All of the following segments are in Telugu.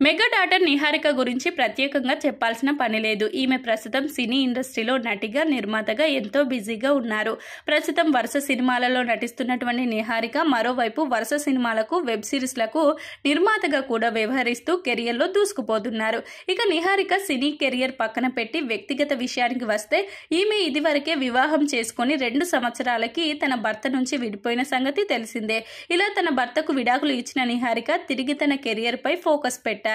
మెగా డాటర్ నిహారిక గురించి ప్రత్యేకంగా చెప్పాల్సిన పని లేదు. ఈమె ప్రస్తుతం సినీ ఇండస్ట్రీలో నటిగా, నిర్మాతగా ఎంతో బిజీగా ఉన్నారు. ప్రస్తుతం వరుస సినిమాలలో నటిస్తున్నటువంటి నిహారిక మరోవైపు వరుస సినిమాలకు, వెబ్ సిరీస్లకు నిర్మాతగా కూడా వ్యవహరిస్తూ కెరియర్లో దూసుకుపోతున్నారు. ఇక నిహారిక సినీ కెరియర్ పక్కన పెట్టి వ్యక్తిగత విషయానికి వస్తే ఈమె ఇదివరకే వివాహం చేసుకుని 2 సంవత్సరాలకి తన భర్త నుంచి విడిపోయిన సంగతి తెలిసిందే. ఇలా తన భర్తకు విడాకులు ఇచ్చిన నిహారిక తిరిగి తన కెరియర్ పై ఫోకస్ పెట్టారు.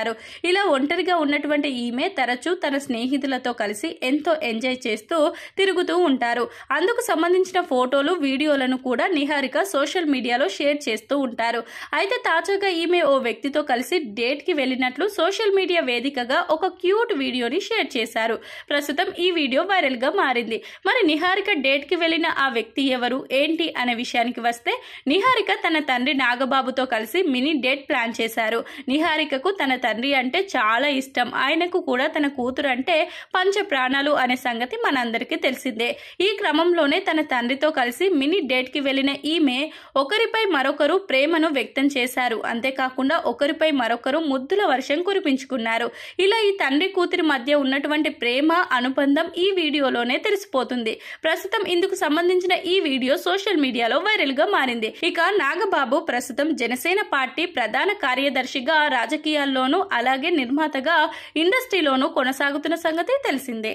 ఇలా ఒంటరిగా ఉన్నటువంటి ఈమె తరచూ తన స్నేహితులతో కలిసి ఎంతో ఎంజాయ్ చేస్తూ తిరుగుతూ ఉంటారు. అందుకు సంబంధించిన ఫోటోలు, వీడియోలను కూడా నిహారిక సోషల్ మీడియాలో షేర్ చేస్తూ ఉంటారు. అయితే తాజాగా ఈమె ఓ వ్యక్తితో కలిసి డేట్ కి వెళ్ళినట్లు సోషల్ మీడియా వేదికగా ఒక క్యూట్ వీడియోని షేర్ చేశారు. ప్రస్తుతం ఈ వీడియో వైరల్ గా మారింది. మరి నిహారిక డేట్ కి వెళ్ళిన ఆ వ్యక్తి ఎవరు, ఏంటి అనే విషయానికి వస్తే నిహారిక తన తండ్రి నాగబాబుతో కలిసి మినీ డేట్ ప్లాన్ చేశారు. నిహారికకు తన తండ్రి అంటే చాలా ఇష్టం. ఆయనకు కూడా తన కూతురు అంటే పంచ ప్రాణాలు అనే సంగతి మనందరికీ తెలిసిందే. ఈ క్రమంలోనే తన తండ్రితో కలిసి మినీ డేట్ కి వెళ్లిన ఈమె ఒకరిపై మరొకరు ప్రేమను వ్యక్తం చేశారు. అంతేకాకుండా ఒకరిపై మరొకరు ముద్దుల వర్షం కురిపించుకున్నారు. ఇలా ఈ తండ్రి కూతురి మధ్య ఉన్నటువంటి ప్రేమ, అనుబంధం ఈ వీడియోలోనే తెలిసిపోతుంది. ప్రస్తుతం ఇందుకు సంబంధించిన ఈ వీడియో సోషల్ మీడియాలో వైరల్ గా మారింది. ఇక నాగబాబు ప్రస్తుతం జనసేన పార్టీ ప్రధాన కార్యదర్శిగా రాజకీయాల్లోనూ అలాగే నిర్మాతగా ఇండస్ట్రీలోనూ కొనసాగుతున్న సంగతి తెలిసిందే.